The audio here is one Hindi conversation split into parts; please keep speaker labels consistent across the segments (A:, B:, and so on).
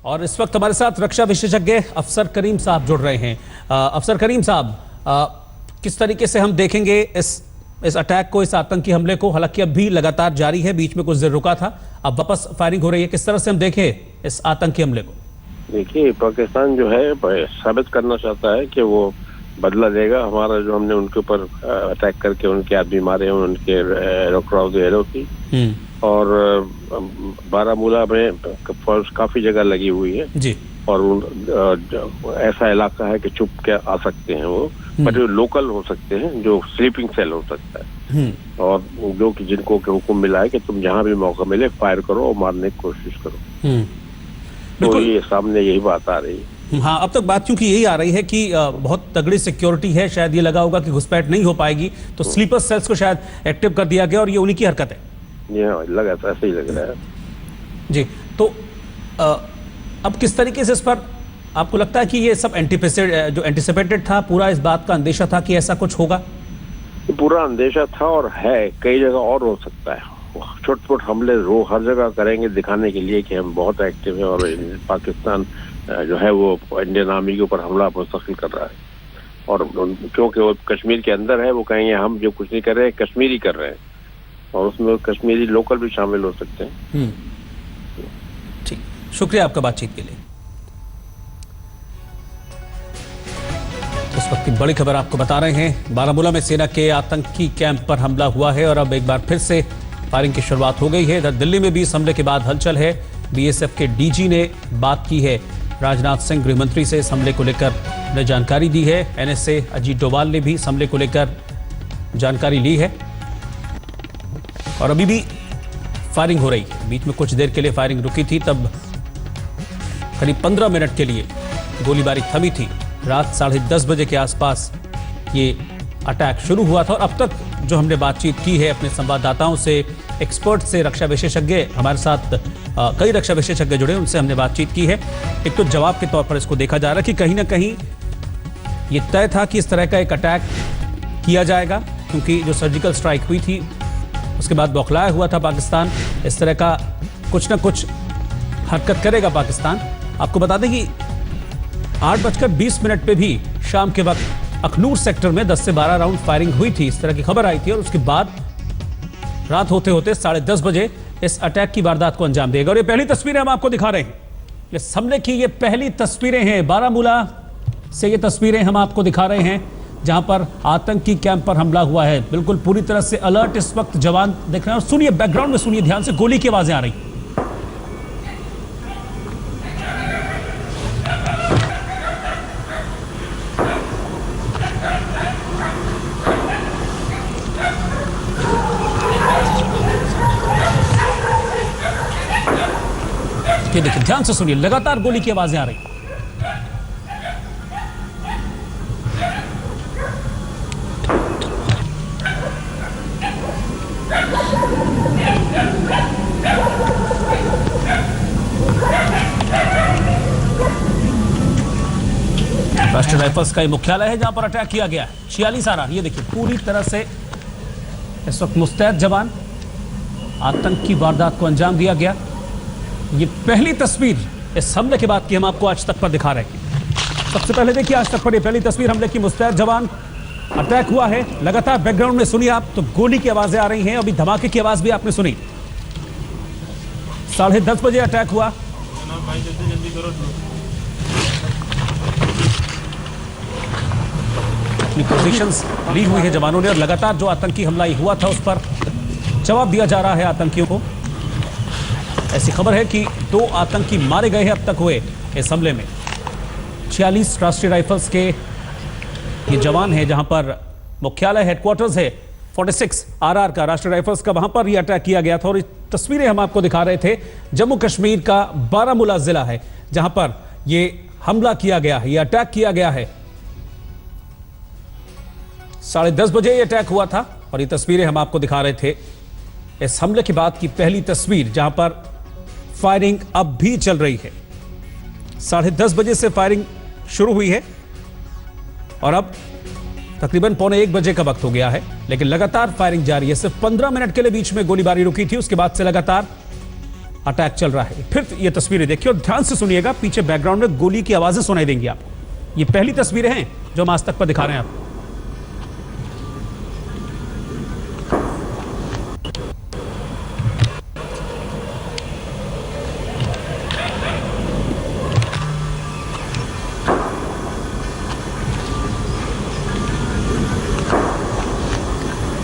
A: और इस वक्त हमारे साथ रक्षा विशेषज्ञ अफसर करीम साहब जुड़ रहे हैं। अफसर करीम साहब, किस तरीके से हम देखेंगे इस अटैक को, इस आतंकी हमले को? हालांकि अब भी लगातार जारी है, बीच में कुछ देर रुका था, अब वापस फायरिंग हो रही है। किस तरह से हम देखें इस आतंकी हमले को?
B: देखिए, पाकिस्तान जो है साबित करना चाहता है कि वो बदला लेगा। हमारा जो हमने उनके ऊपर अटैक करके उनके आदमी मारे हैं, उनके एयरो की, और बारामूला में फौज काफी जगह लगी हुई है
A: जी।
B: और ऐसा इलाका है कि चुप के आ सकते हैं वो, बट वो लोकल हो सकते हैं, जो स्लीपिंग सेल हो सकता है, और जो कि जिनको हुक्म मिला है कि तुम जहां भी मौका मिले फायर करो और मारने की कोशिश करो। तो ये सामने यही बात आ रही है।
A: हाँ, अब तक बात क्योंकि यही आ रही है कि बहुत तगड़ी सिक्योरिटी है, शायद ये लगा होगा कि घुसपैठ नहीं हो पाएगी, तो स्लीपर सेल्स को शायद एक्टिव कर दिया गया और ये उन्हीं की हरकत है।
B: लगा ऐसा ही लग रहा है
A: जी। तो अब किस तरीके से इस पर आपको लगता है कि ये सब एंटिसिपेटेड था, पूरा इस बात का अंदेशा था कि ऐसा कुछ होगा?
B: पूरा अंदेशा था और है, कई जगह और हो सकता है। छोटे छोटे हमले हर जगह करेंगे दिखाने के लिए कि हम बहुत एक्टिव हैं, और पाकिस्तान जो है वो इंडियन आर्मी के ऊपर हमला मुस्तकिल कर रहा है, और क्योंकि वो कश्मीर के अंदर है, वो कहेंगे हम जो कुछ नहीं कर रहे हैं कश्मीरी कर रहे हैं, और उसमें कश्मीरी लोकल भी शामिल हो सकते हैं।
A: ठीक, शुक्रिया आपका बातचीत के लिए। इस वक्त की बड़ी खबर आपको बता रहे हैं, बारामूला में सेना के आतंकी कैंप पर हमला हुआ है और अब एक बार फिर से फायरिंग की शुरुआत हो गई है। इधर दिल्ली में भी इस हमले के बाद हलचल है। बीएसएफ के डीजी ने बात की है राजनाथ सिंह गृह मंत्री से, इस हमले को लेकर ने जानकारी दी है। एनएसए अजीत डोभाल ने भी इस हमले को लेकर जानकारी ली है और अभी भी फायरिंग हो रही है। बीच में कुछ देर के लिए फायरिंग रुकी थी, तब करीब 15 मिनट के लिए गोलीबारी थमी थी। रात 10:30 बजे के आसपास ये अटैक शुरू हुआ था और अब तक जो हमने बातचीत की है अपने संवाददाताओं से, एक्सपर्ट से, रक्षा विशेषज्ञ हमारे साथ कई रक्षा विशेषज्ञ जुड़े, उनसे हमने बातचीत की है। एक तो जवाब के तौर पर इसको देखा जा रहा है कि कहीं ना कहीं ये तय था कि इस तरह का एक अटैक किया जाएगा, क्योंकि जो सर्जिकल स्ट्राइक हुई थी उसके बाद बौखलाया हुआ था पाकिस्तान। इस तरह का कुछ ना कुछ हरकत करेगा पाकिस्तान। आपको बता दें कि 8:20 पे भी शाम के वक्त अखनूर सेक्टर में 10 से 12 राउंड फायरिंग हुई थी, इस तरह की खबर आई थी, और उसके बाद रात होते होते 10:30 बजे इस अटैक की वारदात को अंजाम देगा। और ये पहली तस्वीरें हम आपको दिखा रहे हैं, इस हमले की ये पहली तस्वीरें हैं। बारामूला से ये तस्वीरें हम आपको दिखा रहे हैं जहां पर आतंकी कैंप पर हमला हुआ है। बिल्कुल पूरी तरह से अलर्ट इस वक्त जवान दिख रहे हैं। और सुनिए, बैकग्राउंड में सुनिए ध्यान से, गोली की आवाजें आ रही। ये देखिए, ध्यान से सुनिए, लगातार गोली की आवाजें आ रही। राष्ट्रीय राइफल्स का ये मुख्यालय है जहां पर अटैक किया गया है। 46 आर। ये देखिए, पूरी तरह से इस वक्त मुस्तैद जवान, आतंक की वारदात को अंजाम दिया गया। ये पहली तस्वीर इस हमले के बाद की हम आपको आज तक पर दिखा रहे हैं। सबसे पहले देखिए, आज तक पर ये पहली तस्वीर हमले की, मुस्तैद जवान, अटैक हुआ है। लगातार बैकग्राउंड में सुनिए आप, तो गोली की आवाजें आ रही हैं, अभी धमाके की आवाज भी आपने सुनी। 10:30 बजे अटैक हुआ। अपनी पोजीशंस ली हुई है जवानों ने, और लगातार जो आतंकी हमला हुआ था उस पर जवाब दिया जा रहा है आतंकियों को। ऐसी खबर है कि 2 आतंकी मारे गए हैं अब तक हुए इस हमले में। 46 राष्ट्रीय राइफल्स के ये जवान हैं, जहां पर मुख्यालय हेडक्वार्टर्स है 46 आरआर का, राष्ट्रीय राइफल्स का, वहां पर ये अटैक किया गया था। और ये तस्वीरें हम आपको दिखा रहे थे, जम्मू कश्मीर का बारामूला जिला है जहां पर ये हमला किया गया है, ये अटैक किया गया है। 10:30 बजे ये अटैक हुआ था और ये तस्वीरें हम आपको दिखा रहे थे। इस हमले के बाद की पहली तस्वीर जहां पर फायरिंग अब भी चल रही है। 10:30 बजे से फायरिंग शुरू हुई है और अब तकरीबन 12:45 बजे का वक्त हो गया है, लेकिन लगातार फायरिंग जारी है। सिर्फ 15 मिनट के लिए बीच में गोलीबारी रुकी थी, उसके बाद से लगातार अटैक चल रहा है। फिर ये तस्वीरें देखिए और ध्यान से सुनिएगा, पीछे बैकग्राउंड में गोली की आवाजें सुनाई देंगी आपको। ये पहली तस्वीरें हैं जो हम आज तक पर दिखा रहे हैं आपको।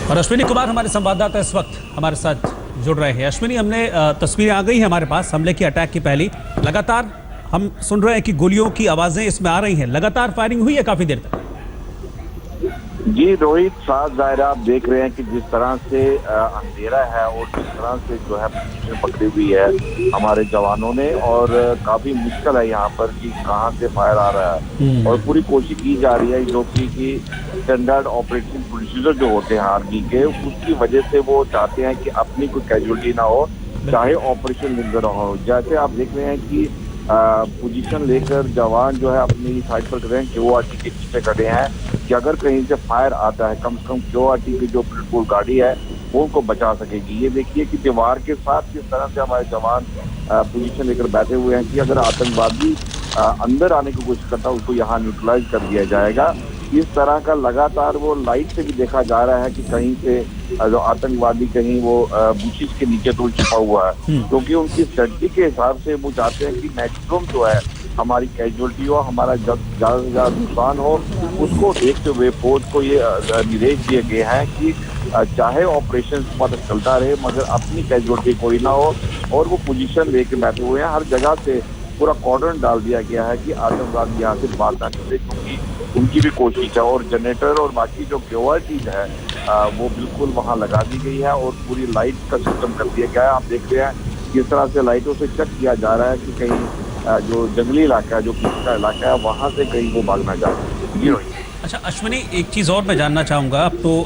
A: और अश्विनी कुमार हमारे संवाददाता इस वक्त हमारे साथ जुड़ रहे हैं। अश्विनी, हमने तस्वीरें आ गई हैं हमारे पास हमले की, अटैक की पहली। लगातार हम सुन रहे हैं कि गोलियों की आवाजें इसमें आ रही हैं, लगातार फायरिंग हुई है काफी देर तक।
C: जी रोहित, साफ जाहिर आप देख रहे हैं कि जिस तरह से अंधेरा है और जिस तरह से जो है पोजीशन पकड़ी हुई है हमारे जवानों ने, और काफी मुश्किल है यहाँ पर कि कहाँ से फायर आ रहा है, और पूरी कोशिश की जा रही है जो कि स्टैंडर्ड ऑपरेटिंग प्रोसीजर जो होते हैं आर्मी के, उसकी वजह से वो चाहते हैं कि अपनी कोई कैजुअलिटी ना हो, चाहे ऑपरेशन निरंतर हो। जैसे आप देख रहे हैं कि पोजीशन लेकर जवान जो है अपनी साइड पर खड़े हैं, क्यूआरटी के पीछे खड़े हैं कि अगर कहीं से फायर आता है कम से कम क्यूआरटी की जो पेट्रोल गाड़ी है वो उनको बचा सकेगी। ये देखिए कि दीवार के साथ किस तरह से हमारे जवान पोजीशन लेकर बैठे हुए हैं कि अगर आतंकवादी अंदर आने की कोशिश करता है उसको यहाँ न्यूट्रलाइज कर दिया जाएगा। इस तरह का लगातार वो लाइट से भी देखा जा रहा है कि कहीं से जो आतंकवादी कहीं वो बुशिश के नीचे तो छिपा हुआ है, क्योंकि उनकी स्ट्रेटजी के हिसाब से वो चाहते हैं कि मैक्सिमम जो है हमारी कैजुअलिटी हो, हमारा ज्यादा से ज्यादा नुकसान हो। उसको देखते हुए फौज को ये निर्देश दिए गए हैं कि चाहे ऑपरेशन पता चलता रहे मगर अपनी कैजुअलिटी कोई ना हो, और वो पोजीशन लेके बैठे हुए हैं। हर जगह से पूरा कॉर्डन डाल दिया गया है कि आतंकवादी यहाँ से बात ना करे, क्योंकि उनकी भी कोशिश है। और जनरेटर और बाकी जो क्यूआरटीज है वो बिल्कुल वहाँ लगा दी गई है और पूरी लाइट का सिस्टम कर दिया गया है। आप देख रहे हैं किस तरह से लाइटों से चेक किया जा रहा है कि कहीं जो जंगली इलाका है, जो पीछे का इलाका है, वहाँ से कहीं वो भागना चाहते हैं।
A: अच्छा अश्विनी, एक चीज़ और मैं जानना चाहूँगा, अब तो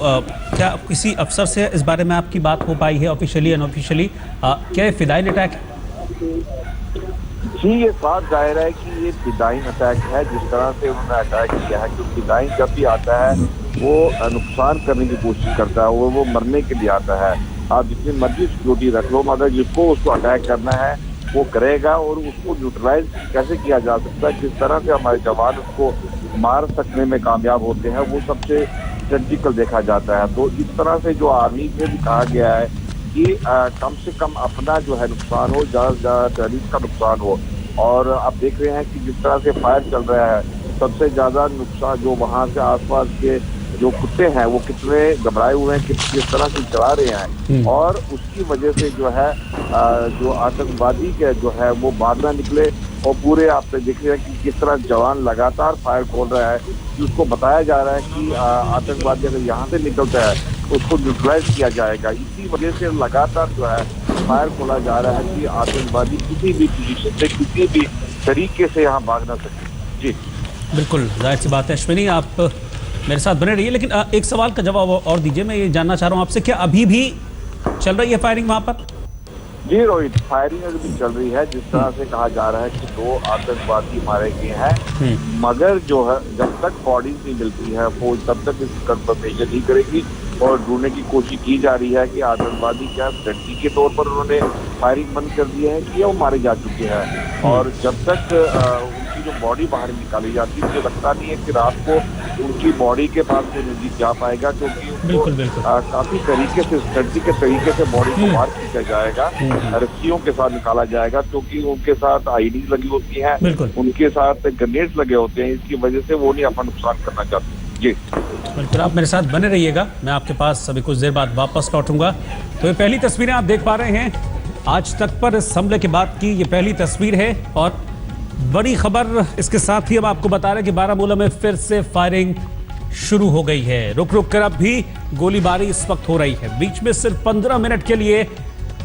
A: क्या किसी अफसर से इस बारे में आपकी बात हो पाई है ऑफिशियली अनऑफिशियली? क्या ये फिदाइन अटैक है?
C: जी, ये साफ जाहिर है कि ये फिदाइन अटैक है। जिस तरह से उन्होंने अटैक किया है, क्योंकि फिदाइन जब भी आता है वो नुकसान करने की कोशिश करता है, वो मरने के लिए आता है। आप जितनी मर्जी सिक्योरिटी रख लो मगर जिसको उसको अटैक करना है वो करेगा, और उसको न्यूट्रलाइज कैसे किया जा सकता है, किस तरह से हमारे जवान उसको मार सकने में कामयाब होते हैं, वो सबसे स्ट्रेटेजिकल देखा जाता है। तो इस तरह से जो आर्मी से भी कहा गया है कि कम से कम अपना जो है नुकसान हो, ज़्यादा से ज़्यादा टेररिस्ट का नुकसान हो। और आप देख रहे हैं कि जिस तरह से फायर चल रहा है, सबसे ज़्यादा नुकसान जो वहाँ से आसपास के जो कुत्ते हैं वो कितने घबराए हुए हैं, किस तरह से चला रहे हैं, और उसकी वजह से जो है जो आतंकवादी के जो है वो बाहर ना निकले। और पूरे आप देख रहे हैं कि किस तरह जवान लगातार फायर खोल रहा है, कि उसको बताया जा रहा है कि आतंकवादी अगर यहाँ से निकलता है तो उसको न्यूट्रलाइज किया जाएगा। इसी वजह से लगातार जो है फायर खोला जा रहा है कि आतंकवादी किसी भी पोजीशन से किसी भी तरीके से यहाँ भाग ना सके। जी
A: बिल्कुल, जाहिर सी बात है। अश्विनी, आप मेरे साथ बने रहिए, लेकिन एक सवाल का जवाब और दीजिए। मैं ये जानना चाह रहा हूँ आपसे, क्या अभी भी चल रही है फायरिंग वहाँ पर?
C: जी रोहित, फायरिंग अभी भी चल रही है। जिस तरह से कहा जा रहा है कि 2 आतंकवादी मारे गए हैं, मगर जो है जब तक बॉडीज नहीं मिलती है फौज तब तक इसकी कंफर्मेशन नहीं करेगी, और ढूंढने की कोशिश की जा रही है कि आतंकवादी क्या स्ट्रेटजी के तौर पर उन्होंने फायरिंग बंद कर दी है कि वो मारे जा चुके हैं। और जब तक उनकी जो बॉडी बाहर निकाली जाती है, मुझे लगता नहीं है कि रात को उनकी बॉडी के पास कोई नजदीक जा पाएगा, क्योंकि उनको काफी तरीके से स्ट्रेटजी के तरीके से बॉडी को बाहर खींचा जाएगा, रस्सियों के साथ निकाला जाएगा, क्योंकि उनके साथ आईडी लगी होती है, उनके साथ ग्रेनेड्स लगे होते हैं। इसकी वजह से वो नहीं अपना नुकसान करना चाहते। जी
A: बिल्कुल, आप मेरे साथ बने रहिएगा, मैं आपके पास अभी कुछ देर बाद वापस लौटूंगा। तो ये पहली तस्वीरें आप देख पा रहे हैं आज तक पर इस हमले के बाद की, ये पहली तस्वीर है। और बड़ी खबर इसके साथ ही अब आपको बता रहे हैं कि बारामूला में फिर से फायरिंग शुरू हो गई है। रुक रुक कर अब भी गोलीबारी इस वक्त हो रही है। बीच में सिर्फ 15 मिनट के लिए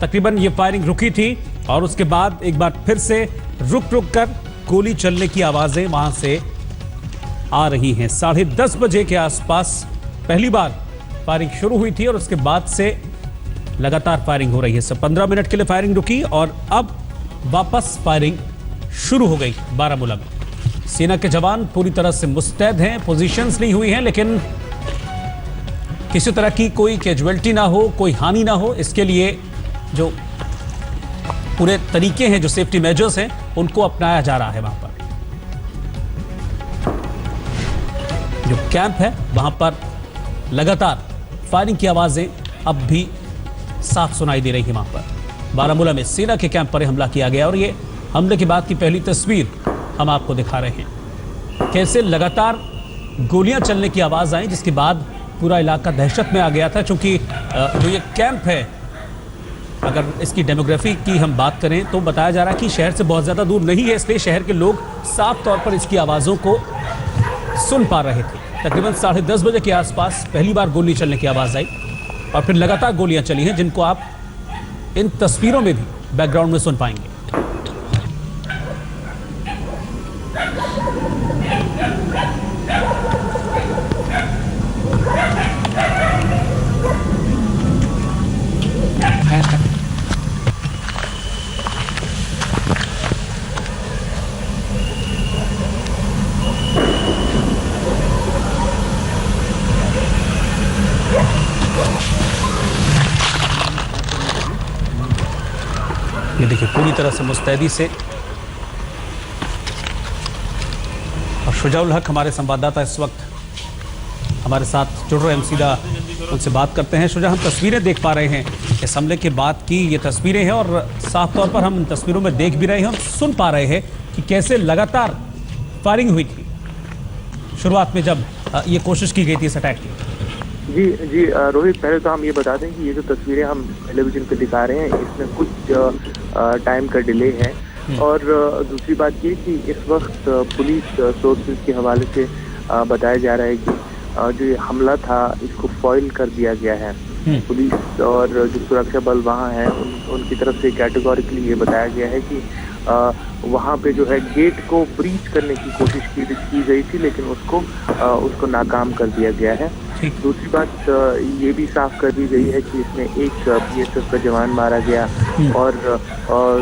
A: तकरीबन ये फायरिंग रुकी थी, और उसके बाद एक बार फिर से रुक रुक कर गोली चलने की आवाजें वहां से आ रही हैं। 10:30 बजे के आसपास पहली बार फायरिंग शुरू हुई थी, और उसके बाद से लगातार फायरिंग हो रही है। सिर्फ 15 मिनट के लिए फायरिंग रुकी और अब वापस फायरिंग शुरू हो गई बारामूला में। सेना के जवान पूरी तरह से मुस्तैद हैं, पोजीशंस ली हुई हैं, लेकिन किसी तरह की कोई कैजुअलिटी ना हो, कोई हानि ना हो, इसके लिए जो पूरे तरीके हैं, जो सेफ्टी मेजर्स हैं, उनको अपनाया जा रहा है। वहां पर जो कैंप है वहां पर लगातार फायरिंग की आवाजें अब भी साफ सुनाई दे रही है। वहां पर बारामूला में सेना के कैंप पर हमला किया गया और ये हमले के बाद की पहली तस्वीर हम आपको दिखा रहे हैं। कैसे लगातार गोलियां चलने की आवाज आई, जिसके बाद पूरा इलाका दहशत में आ गया था। क्योंकि जो ये कैंप है, अगर इसकी डेमोग्राफी की हम बात करें तो बताया जा रहा है कि शहर से बहुत ज़्यादा दूर नहीं है, इसलिए शहर के लोग साफ तौर पर इसकी आवाज़ों को सुन पा रहे थे। तकरीबन 10:30 बजे के आसपास पहली बार गोली चलने की आवाज़ आई और फिर लगातार गोलियां चली हैं, जिनको आप इन तस्वीरों में भी बैकग्राउंड में सुन पाएंगे। ये देखिए पूरी तरह से मुस्तैदी से, और शुजाउल हक हमारे संवाददाता इस वक्त हमारे साथ जुड़ रहे हैं। हम सीधा उनसे बात करते हैं। शुजा, हम तस्वीरें देख पा रहे हैं इस हमले के बाद की, ये तस्वीरें हैं और साफ तौर पर हम इन तस्वीरों में देख भी रहे हैं और सुन पा रहे हैं कि कैसे लगातार फायरिंग हुई थी शुरुआत में जब ये कोशिश की गई थी इस अटैक की।
D: जी रोहित, पहले तो हम ये बता दें कि ये जो तस्वीरें हम टेलीविजन पे दिखा रहे हैं इसमें कुछ टाइम का डिले है। और दूसरी बात ये कि इस वक्त पुलिस सोर्सेज के हवाले से बताया जा रहा है कि जो ये हमला था इसको फॉइल कर दिया गया है। पुलिस और जो सुरक्षा बल वहाँ हैं उनकी तरफ से कैटेगोरिकली ये बताया गया है कि वहाँ पे जो है गेट को ब्रीच करने की कोशिश की गई थी, लेकिन उसको नाकाम कर दिया गया है। दूसरी बात ये भी साफ कर दी गई है कि इसमें एक BSF का जवान मारा गया और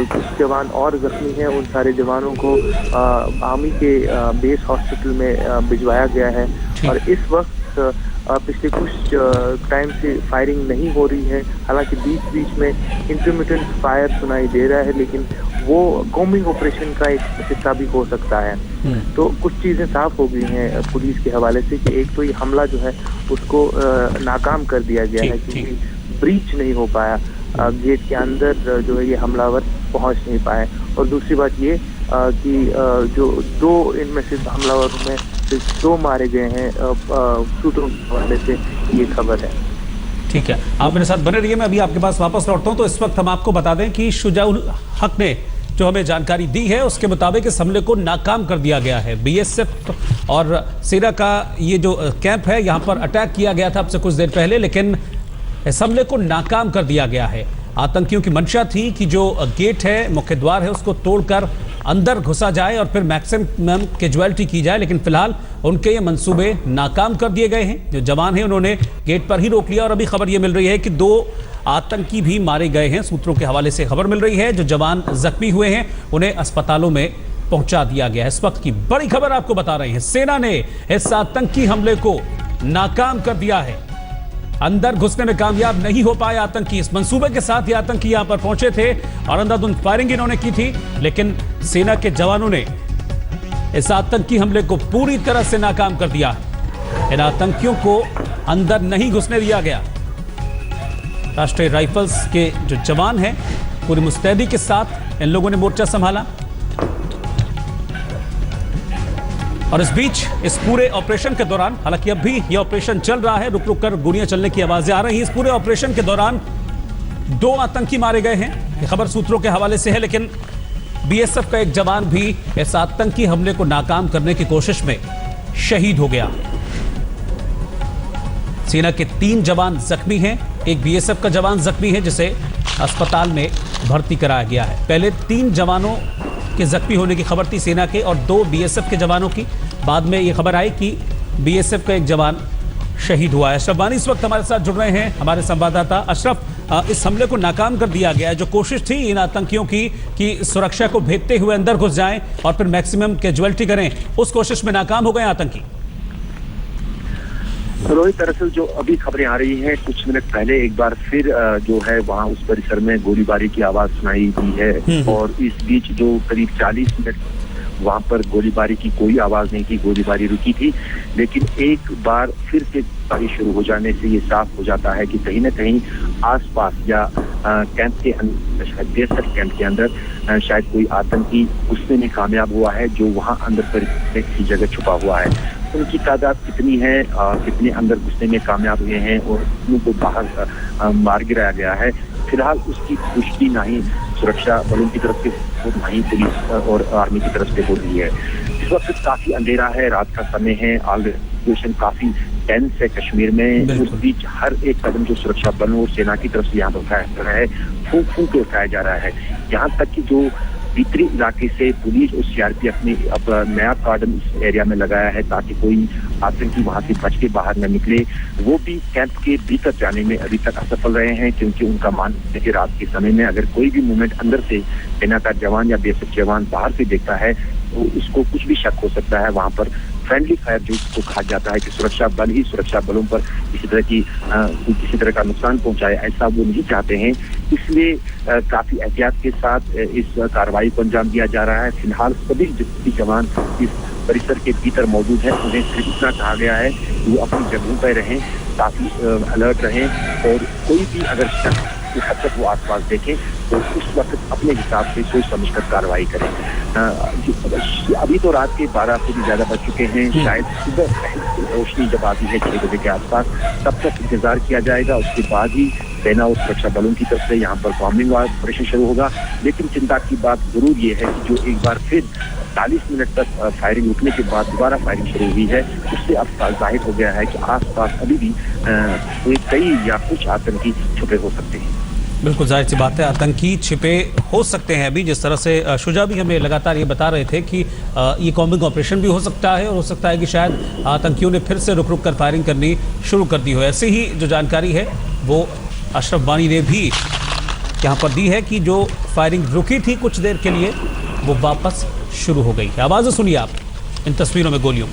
D: कुछ जवान और जख्मी हैं। उन सारे जवानों को आर्मी के बेस हॉस्पिटल में भिजवाया गया है और इस वक्त पिछले कुछ टाइम से फायरिंग नहीं हो रही है। हालांकि बीच बीच में इंटरमिटेंट फायर सुनाई दे रहा है, लेकिन वो कॉम्बिंग ऑपरेशन का एक हिस्सा भी हो सकता है। तो कुछ चीज़ें साफ हो गई हैं पुलिस के हवाले से कि एक तो ये हमला जो है उसको नाकाम कर दिया गया है क्योंकि ब्रीच नहीं हो पाया, गेट के अंदर जो है ये हमलावर पहुंच नहीं पाए। और दूसरी बात ये कि जो दो इनमें से हमलावरों में से 2 मारे गए हैं सूत्रों के हवाले से ये खबर है।
A: ठीक है, आप मेरे साथ बने रहिए, मैं अभी आपके पास वापस लौटता हूं। तो इस वक्त हम आपको बता दें कि शुजाउल हक ने जो हमें जानकारी दी है उसके मुताबिक इस हमले को नाकाम कर दिया गया है। BSF और सेना का ये जो कैंप है यहाँ पर अटैक किया गया था अब से कुछ देर पहले, लेकिन इस हमले को नाकाम कर दिया गया है। आतंकियों की मंशा थी कि जो गेट है, मुख्य द्वार है, उसको तोड़कर अंदर घुसा जाए और फिर मैक्सिमम कैजुअलिटी की जाए, लेकिन फिलहाल उनके ये मंसूबे नाकाम कर दिए गए हैं। जो जवान हैं उन्होंने गेट पर ही रोक लिया और अभी खबर ये मिल रही है कि 2 आतंकी भी मारे गए हैं। सूत्रों के हवाले से खबर मिल रही है। जो जवान जख्मी हुए हैं उन्हें अस्पतालों में पहुंचा दिया गया है। इस वक्त की बड़ी खबर आपको बता रहे हैं, सेना ने इस आतंकी हमले को नाकाम कर दिया है। अंदर घुसने में कामयाब नहीं हो पाए आतंकी। इस मंसूबे के साथ ही आतंकी यहां पर पहुंचे थे और अंधाधुंध फायरिंग इन्होंने की थी, लेकिन सेना के जवानों ने इस आतंकी हमले को पूरी तरह से नाकाम कर दिया। इन आतंकियों को अंदर नहीं घुसने दिया गया। राष्ट्रीय राइफल्स के जो जवान हैं पूरी मुस्तैदी के साथ इन लोगों ने मोर्चा संभाला। और इस बीच इस पूरे ऑपरेशन के दौरान, हालांकि अब भी यह ऑपरेशन चल रहा है, रुक रुक कर गोलियां चलने की आवाजें आ रही हैं। इस पूरे ऑपरेशन के दौरान 2 आतंकी मारे गए हैं, ये खबर सूत्रों के हवाले से है, लेकिन BSF का एक जवान भी इस आतंकी हमले को नाकाम करने की कोशिश में शहीद हो गया। सेना के 3 जवान जख्मी हैं, एक BSF का जवान जख्मी है जिसे अस्पताल में भर्ती कराया गया है। पहले 3 जवानों के जख्मी होने की खबर थी सेना के और 2 BSF के जवानों की। बाद में ये खबर आई कि BSF का एक जवान शहीद हुआ है। अशरफ वानी इस वक्त हमारे साथ जुड़ रहे हैं, हमारे संवाददाता। अशरफ, इस हमले को नाकाम कर दिया गया है। जो कोशिश थी इन आतंकियों की कि सुरक्षा को भेदते हुए अंदर घुस जाएं और फिर मैक्सिमम कैजुअलिटी करें, उस कोशिश में नाकाम हो गए आतंकी।
E: रोहित, दरअसल जो अभी खबरें आ रही हैं, कुछ मिनट पहले एक बार फिर जो है वहाँ उस परिसर में गोलीबारी की आवाज सुनाई दी है और इस बीच जो करीब 40 मिनट वहाँ पर गोलीबारी की कोई आवाज नहीं थी, गोलीबारी रुकी थी। लेकिन एक बार फिर से गोलीबारी शुरू हो जाने से ये साफ हो जाता है कि कहीं न कहीं आसपास या कैंप के अंदर, शायद बेसर कैंप के अंदर शायद कोई आतंकी घुसने में कामयाब हुआ है, जो वहाँ अंदर परिसर की जगह छुपा हुआ है। उनकी तादाद कितनी है, कितने अंदर घुसने में कामयाब हुए हैं और उनको बाहर मार गिराया गया है, फिलहाल उसकी पुष्टि ना ही सुरक्षा बलों की तरफ से ना ही पुलिस और आर्मी की तरफ से हो रही है। इस वक्त काफी अंधेरा है, रात का समय है, सिचुएशन काफी टेंस है कश्मीर में। उस बीच हर एक कदम जो सुरक्षा बलों और सेना की तरफ से यहाँ पर उठाया जा रहा है, फूंक फूंक के उठाया जा रहा है। यहाँ तक कि जो भीतरी इलाके से पुलिस और सीआरपीएफ ने अब नया कार्डन इस एरिया में लगाया है ताकि कोई आतंकी वहां से बच के बाहर न निकले। वो भी कैंप के भीतर जाने में अभी तक असफल रहे हैं, क्योंकि उनका मानना है कि रात के समय में अगर कोई भी मूवमेंट अंदर से सेना का जवान या बेसिक जवान बाहर से देखता है तो उसको कुछ भी शक हो सकता है। वहां पर फ्रेंडली फायर जो इसको कहा जाता है कि सुरक्षा बल ही सुरक्षा बलों पर किसी तरह का नुकसान पहुंचाए, ऐसा वो नहीं चाहते हैं। इसलिए काफी एहतियात के साथ इस कार्रवाई को अंजाम दिया जा रहा है। फिलहाल सभी जितने जवान इस परिसर के भीतर मौजूद है उन्हें सिर्फ इतना कहा गया है कि वो अपनी जगहों पर रहें, काफी अलर्ट रहें और कोई भी अगर शक की हद तक वो आसपास देखें तो उस वक्त अपने हिसाब से सोच समझकर कार्रवाई करें। अभी तो रात के 12 से भी ज्यादा बज चुके हैं, शायद सुबह रोशनी जब आती है 6 बजे के आसपास तब तक इंतजार किया जाएगा। उसके बाद ही सेना और सुरक्षा बलों की तरफ से यहाँ पर बॉम्बिंग ऑपरेशन शुरू होगा। लेकिन चिंता की बात जरूर ये है कि जो एक बार फिर 40 मिनट तक फायरिंग रुकने के बाद दोबारा फायरिंग शुरू हुई है, उससे अब जाहिर हो गया है कि आसपास अभी भी कई या कुछ आतंकी छुपे हो सकते हैं।
A: बिल्कुल जाहिर सी बात है, आतंकी छिपे हो सकते हैं। अभी जिस तरह से शुजा भी हमें लगातार ये बता रहे थे कि ये कॉम्बिंग ऑपरेशन भी हो सकता है और हो सकता है कि शायद आतंकियों ने फिर से रुक रुक कर फायरिंग करनी शुरू कर दी हो। ऐसे ही जो जानकारी है वो अशरफ बानी ने भी यहाँ पर दी है कि जो फायरिंग रुकी थी कुछ देर के लिए वो वापस शुरू हो गई है। आवाज़ें सुनिए आप इन तस्वीरों में गोलियों की।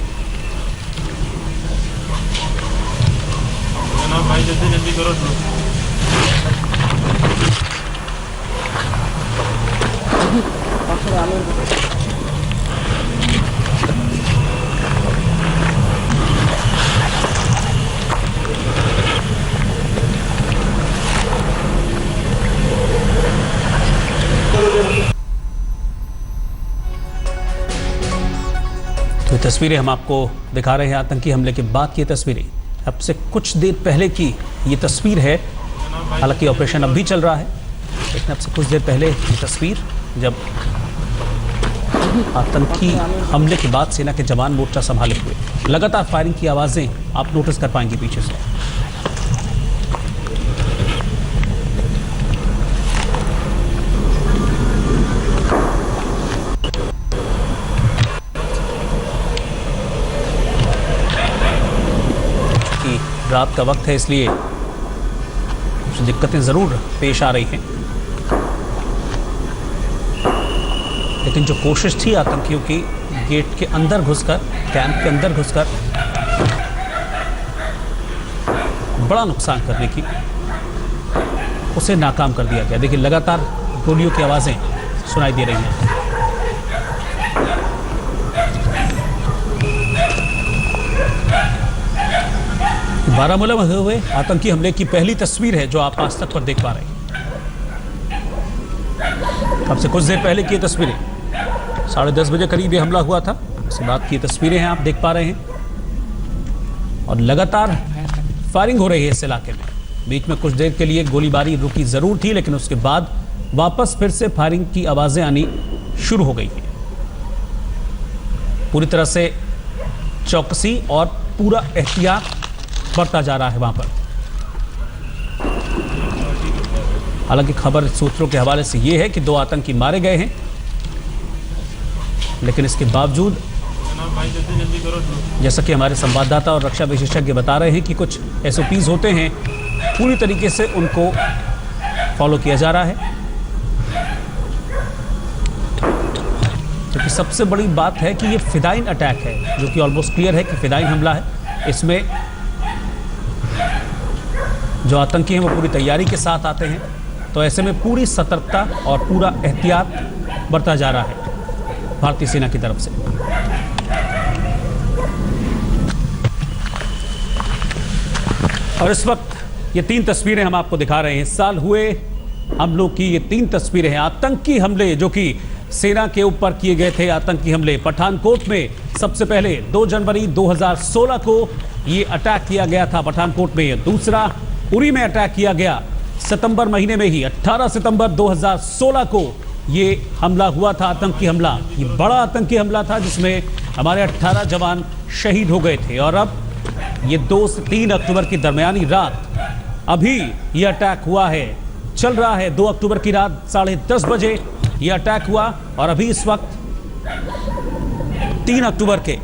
F: भाई जल्दी जल्दी करो।
A: तो तस्वीरें हम आपको दिखा रहे हैं आतंकी हमले के बाद की तस्वीरें। अब से कुछ देर पहले की ये तस्वीर है, हालांकि ऑपरेशन अब भी चल रहा है, लेकिन अब से कुछ देर पहले ये तस्वीर जब आतंकी हमले के बाद सेना के जवान मोर्चा संभाले हुए, लगातार फायरिंग की आवाज़ें आप नोटिस कर पाएंगे पीछे से। रात का वक्त है इसलिए दिक्कतें ज़रूर पेश आ रही हैं, लेकिन जो कोशिश थी आतंकियों की गेट के अंदर घुसकर, कैंप के अंदर घुसकर बड़ा नुकसान करने की, उसे नाकाम कर दिया गया। देखिए लगातार गोलियों की आवाज़ें सुनाई दे रही हैं। बारामूला में हुए आतंकी हमले की पहली तस्वीर है जो आप आज तक पर देख पा रहे हैं। अब से कुछ देर पहले की तस्वीरें, 10:30 बजे करीब ये हमला हुआ था, उसके बाद की तस्वीरें हैं आप देख पा रहे हैं। और लगातार फायरिंग हो रही है इस इलाके में। बीच में कुछ देर के लिए गोलीबारी रुकी जरूर थी, लेकिन उसके बाद वापस फिर से फायरिंग की आवाज़ें आनी शुरू हो गई हैं। पूरी तरह से चौकसी और पूरा एहतियात बढ़ता जा रहा है वहां पर। हालांकि खबर सूत्रों के हवाले से यह है कि 2 आतंकी मारे गए हैं, लेकिन इसके बावजूद जैसा कि हमारे संवाददाता और रक्षा विशेषज्ञ बता रहे हैं कि कुछ SOPs होते हैं, पूरी तरीके से उनको फॉलो किया जा रहा है। क्योंकि सबसे बड़ी बात है कि ये फिदाइन अटैक है, जो कि ऑलमोस्ट क्लियर है कि फिदाइन हमला है। इसमें जो आतंकी हैं वो पूरी तैयारी के साथ आते हैं, तो ऐसे में पूरी सतर्कता और पूरा एहतियात बरता जा रहा है भारतीय सेना की तरफ से। और इस वक्त ये 3 तस्वीरें हम आपको दिखा रहे हैं। इस साल हुए हमलों की ये 3 तस्वीरें हैं। आतंकी हमले जो कि सेना के ऊपर किए गए थे, आतंकी हमले पठानकोट में सबसे पहले 2 जनवरी 2016 को ये अटैक किया गया था पठानकोट में। दूसरा उरी में अटैक किया गया सितंबर महीने में ही, 18 सितंबर 2016 को ये हमला हुआ था, आतंकी हमला। ये बड़ा आतंकी हमला था जिसमें हमारे 18 जवान शहीद हो गए थे। और अब ये 2 से 3 अक्टूबर की दरमियानी रात अभी ये अटैक हुआ है, चल रहा है। 2 अक्टूबर की रात 10:30 बजे ये अटैक हुआ और अभी इस वक्त 3 अक्टूबर के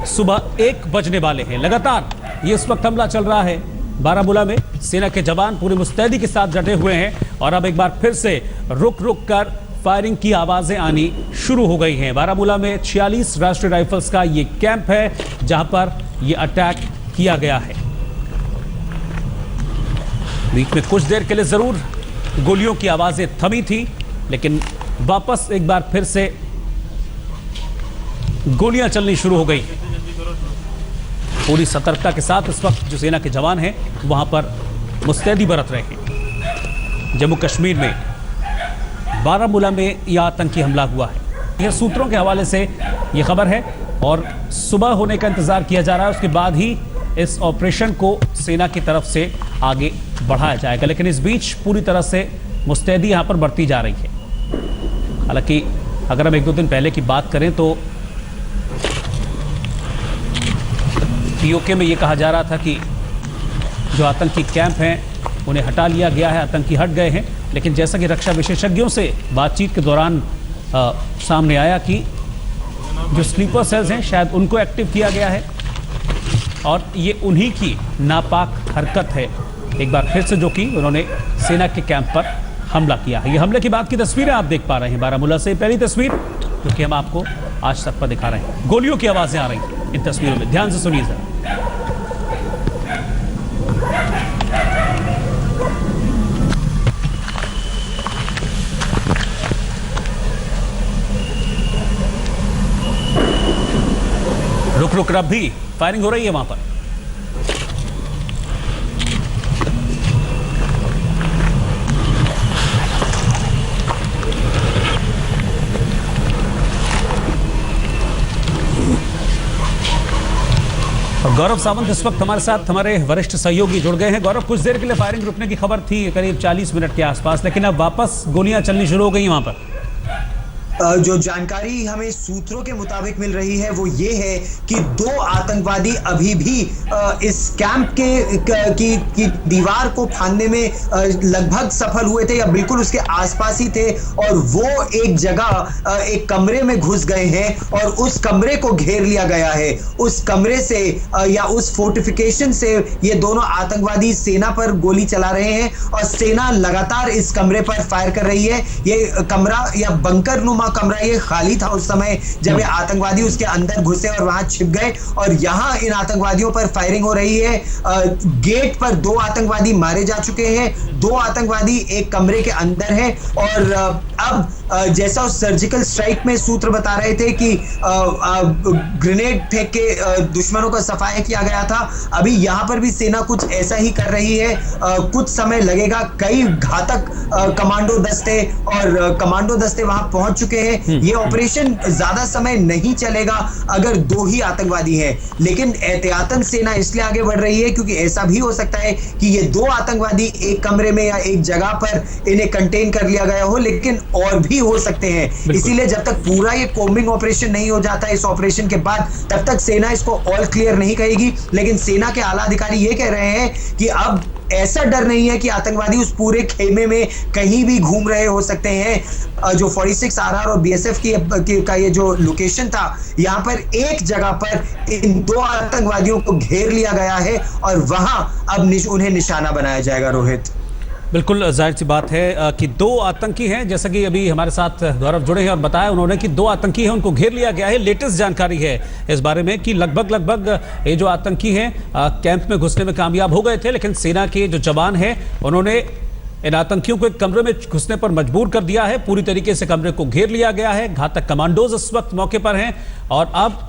A: सुबह 1 बजने वाले हैं। लगातार ये इस वक्त हमला चल रहा है बारामूला में। सेना के जवान पूरी मुस्तैदी के साथ डटे हुए हैं और अब एक बार फिर से रुक रुक कर फायरिंग की आवाजें आनी शुरू हो गई हैं। बारामूला में 46 राष्ट्रीय राइफल्स का ये कैंप है जहां पर ये अटैक किया गया है। बीच में कुछ देर के लिए जरूर गोलियों की आवाजें थमी थी, लेकिन वापस एक बार फिर से गोलियां चलनी शुरू हो गई। पूरी सतर्कता के साथ इस वक्त जो सेना के जवान हैं वहां पर मुस्तैदी बरत रहे हैं। जम्मू कश्मीर में बारामूला में यह आतंकी हमला हुआ है। यह सूत्रों के हवाले से यह खबर है और सुबह होने का इंतजार किया जा रहा है। उसके बाद ही इस ऑपरेशन को सेना की तरफ से आगे बढ़ाया जाएगा, लेकिन इस बीच पूरी तरह से मुस्तैदी यहां पर बढ़ती जा रही है। हालांकि अगर हम 1-2 दिन पहले की बात करें तो पीओके में यह कहा जा रहा था कि जो आतंकी कैंप हैं उन्हें हटा लिया गया है, आतंकी हट गए हैं। लेकिन जैसा कि रक्षा विशेषज्ञों से बातचीत के दौरान सामने आया कि जो स्लीपर सेल्स हैं शायद उनको एक्टिव किया गया है और ये उन्हीं की नापाक हरकत है एक बार फिर से, जो कि उन्होंने सेना के कैंप पर हमला किया है। ये हमले की बात की तस्वीरें आप देख पा रहे हैं बारामूला से। पहली तस्वीर जो कि हम आपको आज तक पर दिखा रहे हैं, गोलियों की आवाजें आ रही हैं इन तस्वीरों में, ध्यान से सुनिए जरा। रुक रुक रब भी फायरिंग हो रही है वहां पर। और गौरव सावंत इस वक्त हमारे साथ, हमारे वरिष्ठ सहयोगी जुड़ गए हैं। गौरव, कुछ देर के लिए फायरिंग रुकने की खबर थी करीब 40 मिनट के आसपास, लेकिन अब वापस गोलियां चलनी शुरू हो गई वहां पर।
F: जो जानकारी हमें सूत्रों के मुताबिक मिल रही है वो ये है कि 2 आतंकवादी अभी भी इस कैंप की दीवार को फांदने में लगभग सफल हुए थे या बिल्कुल उसके आसपास ही थे, और वो एक जगह एक कमरे में घुस गए हैं और उस कमरे को घेर लिया गया है। उस कमरे से या उस फोर्टिफिकेशन से ये दोनों आतंकवादी सेना पर गोली चला रहे हैं और सेना लगातार इस कमरे पर फायर कर रही है। ये कमरा या बंकर नुमा कमरा ये खाली था उस समय जब ये आतंकवादी उसके अंदर घुसे और वहां छिप गए, और यहां इन आतंकवादियों पर फायरिंग हो रही है। गेट पर 2 आतंकवादी मारे जा चुके हैं, 2 आतंकवादी एक कमरे के अंदर हैं, और अब जैसा उस सर्जिकल स्ट्राइक में सूत्र बता रहे थे कि ग्रेनेड फेंक के दुश्मनों का सफाया किया गया था, अभी यहां पर भी सेना कुछ ऐसा ही कर रही है। कुछ समय लगेगा, कई घातक कमांडो दस्ते और कमांडो दस्ते वहां पहुंच चुके हैं। ये ऑपरेशन ज्यादा समय नहीं चलेगा अगर 2 ही आतंकवादी हैं, लेकिन एहतियातन सेना इसलिए आगे बढ़ रही है क्योंकि ऐसा भी हो सकता है कि ये 2 आतंकवादी एक कमरे में या एक जगह पर इन्हें कंटेन कर लिया गया हो, लेकिन और भी हो सकते हैं। इसीलिए जब तक पूरा ये कोम्बिंग ऑपरेशन नहीं हो जाता इस ऑपरेशन के बाद, तब तक सेना इसको ऑल क्लियर नहीं कहेगी। लेकिन सेना के आला अधिकारी ये कह रहे हैं कि अब ऐसा डर नहीं है कि आतंकवादी उस पूरे खेमे में कहीं भी घूम रहे हो सकते हैं। जो 46 RR और BSF का ये जो लोकेशन था, यहाँ पर एक जगह पर इन 2 आतंकवादियों को घेर लिया गया है और वहां अब उन्हें निशाना बनाया जाएगा। रोहित,
A: बिल्कुल जाहिर सी बात है कि दो आतंकी हैं, जैसा कि अभी हमारे साथ गौरव जुड़े हैं और बताया उन्होंने कि दो आतंकी हैं, उनको घेर लिया गया है। लेटेस्ट जानकारी है इस बारे में कि लगभग ये जो आतंकी हैं कैंप में घुसने में कामयाब हो गए थे, लेकिन सेना के जो जवान हैं उन्होंने इन आतंकियों को एक कमरे में घुसने पर मजबूर कर दिया है। पूरी तरीके से कमरे को घेर लिया गया है। घातक कमांडोज इस वक्त मौके पर हैं और अब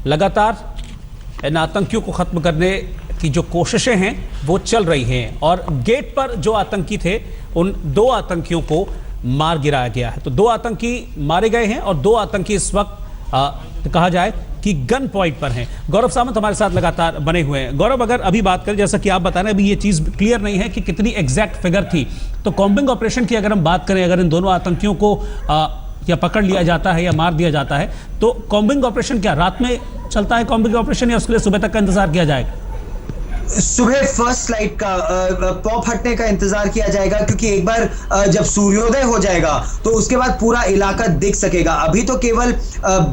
A: लगातार इन आतंकियों को खत्म करने की जो कोशिशें हैं वो चल रही हैं और गेट पर जो आतंकी थे उन दो आतंकियों को मार गिराया गया है। तो दो आतंकी मारे गए हैं और दो आतंकी इस वक्त कहा जाए कि गन पॉइंट पर हैं। गौरव सामंत हमारे साथ लगातार बने हुए हैं। गौरव, अगर अभी बात करें, जैसा कि आप बता रहे हैं, अभी ये चीज क्लियर नहीं है कि कितनी एग्जैक्ट फिगर थी, तो कॉम्बिंग ऑपरेशन की अगर हम बात करें, अगर इन दोनों आतंकियों को या पकड़ लिया जाता है या मार दिया जाता है, तो कॉम्बिंग ऑपरेशन क्या रात में चलता है कॉम्बिंग ऑपरेशन, या उसके लिए सुबह तक का इंतजार किया जाएगा?
F: सुबह फर्स्ट लाइट का पॉप हटने का इंतजार किया जाएगा, क्योंकि एक बार जब सूर्योदय हो जाएगा तो उसके बाद पूरा इलाका दिख सकेगा। अभी तो केवल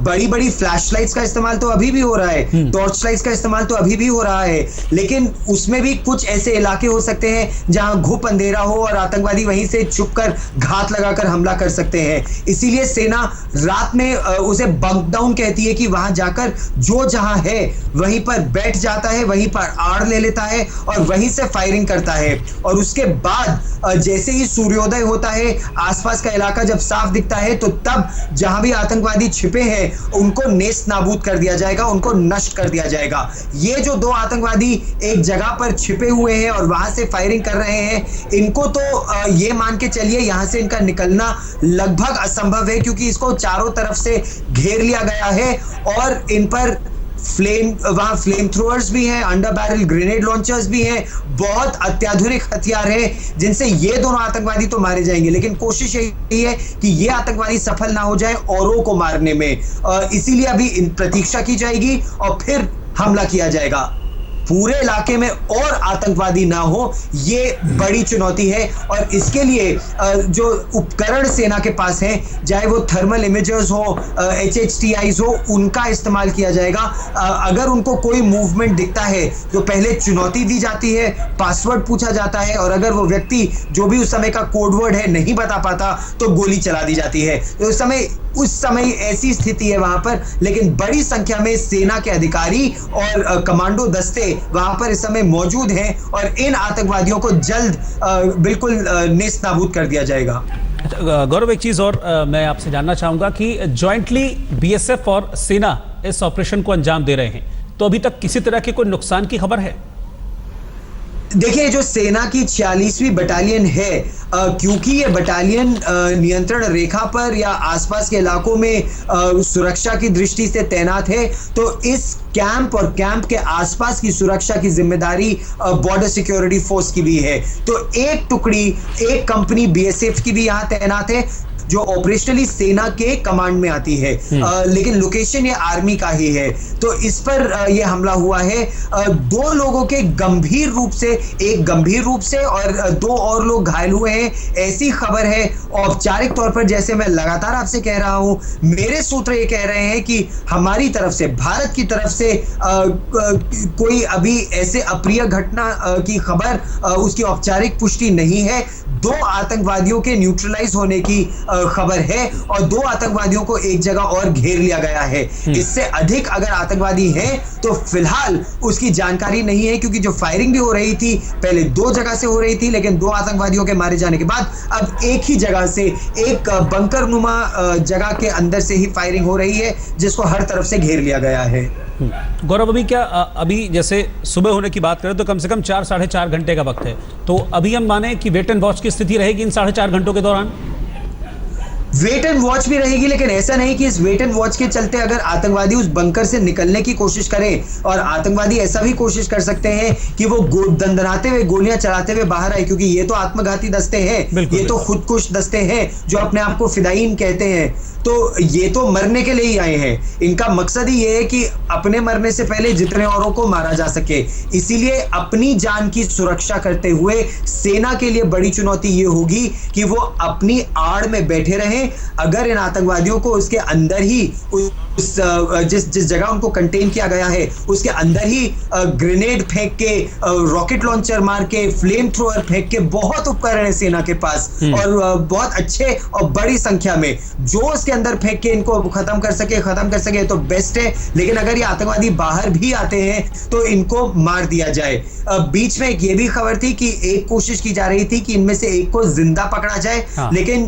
F: बड़ी बड़ी फ्लैश लाइट्स का इस्तेमाल तो अभी भी हो रहा है, टॉर्च लाइट्स का इस्तेमाल तो अभी भी हो रहा है, लेकिन उसमें भी कुछ ऐसे इलाके हो सकते हैं जहां घुप अंधेरा हो और आतंकवादी वहीं से छुपकर घात लगाकर हमला कर सकते हैं। इसीलिए सेना रात में उसे बंक डाउन कहती है कि वहां जाकर जो जहां है वहीं पर बैठ जाता है, वहीं पर आड़ ले लेता है और वहीं से फायरिंग करता है। और उसके बाद जैसे ही सूर्योदय होता है, आसपास का इलाका जब साफ दिखता है, तो तब जहां भी आतंकवादी छिपे हैं उनको नेस्त नाबूद कर दिया जाएगा, उनको नष्ट कर दिया जाएगा। ये जो दो आतंकवादी एक जगह पर छिपे हुए हैं और वहां से फायरिंग कर रहे हैं, इनको तो ये मान के चलिए यहां से इनका निकलना लगभग असंभव है, क्योंकि इसको चारों तरफ से घेर लिया गया है और इन पर वहां फ्लेम थ्रोअर्स भी हैं, अंडर बैरल ग्रेनेड लॉन्चर्स भी हैं, बहुत अत्याधुनिक हथियार हैं जिनसे ये दोनों आतंकवादी तो मारे जाएंगे, लेकिन कोशिश यही है कि ये आतंकवादी सफल ना हो जाए औरों को मारने में। इसीलिए अभी प्रतीक्षा की जाएगी और फिर हमला किया जाएगा। पूरे इलाके में और आतंकवादी ना हो, ये बड़ी चुनौती है और इसके लिए जो उपकरण सेना के पास हैं, चाहे वो थर्मल इमेजर्स हो, HHTIs हो, उनका इस्तेमाल किया जाएगा। अगर उनको कोई मूवमेंट दिखता है तो पहले चुनौती दी जाती है, पासवर्ड पूछा जाता है और अगर वो व्यक्ति जो भी उस समय का कोडवर्ड है नहीं बता पाता तो गोली चला दी जाती है। तो उस समय ऐसी स्थिति है वहां पर, लेकिन बड़ी संख्या में सेना के अधिकारी और कमांडो दस्ते वहां पर इस समय मौजूद हैं और इन आतंकवादियों को जल्द बिल्कुल नेस्त नाबूद कर दिया जाएगा।
A: गौरव, एक चीज और मैं आपसे जानना चाहूंगा कि जॉइंटली BSF और सेना इस ऑपरेशन को अंजाम दे रहे हैं, तो अभी तक किसी तरह के कोई नुकसान की खबर है?
F: देखिए, जो सेना की 46वीं बटालियन है, क्योंकि ये बटालियन नियंत्रण रेखा पर या आसपास के इलाकों में सुरक्षा की दृष्टि से तैनात है, तो इस कैंप और कैंप के आसपास की सुरक्षा की जिम्मेदारी बॉर्डर सिक्योरिटी फोर्स की भी है। तो एक टुकड़ी, एक कंपनी BSF की भी यहाँ तैनात है जो ऑपरेशनली सेना के कमांड में आती है, लेकिन लोकेशन ये आर्मी का ही है। तो इस पर ये हमला हुआ है। दो लोगों के गंभीर रूप से, एक गंभीर रूप से और दो और लोग घायल हुए हैं, ऐसी खबर है। औपचारिक तौर पर, जैसे मैं लगातार आपसे कह रहा हूं, मेरे सूत्र ये कह रहे हैं कि हमारी तरफ से, भारत की तरफ से कोई अभी ऐसे अप्रिय घटना की खबर, उसकी औपचारिक पुष्टि नहीं है। दो आतंकवादियों के न्यूट्रलाइज होने की खबर है और दो आतंकवादियों को एक जगह और घेर लिया गया है। इससे अधिक अगर आतंकवादी हैं तो फिलहाल उसकी जानकारी नहीं है, क्योंकि जो फायरिंग भी हो रही थी पहले दो जगह से हो रही थी, लेकिन दो आतंकवादियों के मारे जाने के बाद अब एक ही जगह से, एक बंकर नुमा जगह के अंदर से ही फायरिंग हो रही है, जिसको हर तरफ से घेर लिया गया है।
A: गौरव, अभी जैसे सुबह होने की बात करें तो कम से कम 4-4.5 घंटे का वक्त है, तो अभी हम माने कि वेट एंड वॉच की स्थिति रहेगी इन 4.5 घंटों के दौरान?
F: वेट एंड वॉच भी रहेगी, लेकिन ऐसा नहीं कि इस वेट एंड वॉच के चलते अगर आतंकवादी उस बंकर से निकलने की कोशिश करें, और आतंकवादी ऐसा भी कोशिश कर सकते हैं कि वो दंदनाते हुए, गोलियां चलाते हुए बाहर आए, क्योंकि ये तो आत्मघाती दस्ते हैं, ये तो खुदकुश दस्ते हैं जो अपने आप को फिदायीन कहते हैं। तो ये तो मरने के लिए ही आए हैं, इनका मकसद ही ये है कि अपने मरने से पहले जितने औरों को मारा जा सके। इसीलिए अपनी जान की सुरक्षा करते हुए सेना के लिए बड़ी चुनौती ये होगी कि वो अपनी आड़ में बैठे रहें चाहें, अगर इन आतंकवादियों को उसके अंदर ही जिस जगह उनको कंटेन किया गया है उसके अंदर ही ग्रेनेड फेंक के, रॉकेट लॉन्चर मार के, फ्लेम थ्रोअर फेंक के, बहुत उपकरण है सेना के पास और बहुत अच्छे और बड़ी संख्या में, जो उसके अंदर फेंक के इनको खत्म कर सके तो बेस्ट है। लेकिन अगर ये आतंकवादी बाहर भी आते हैं तो इनको मार दिया जाए। बीच में ये भी खबर थी कि एक कोशिश की जा रही थी कि इनमें से एक को जिंदा पकड़ा जाए, लेकिन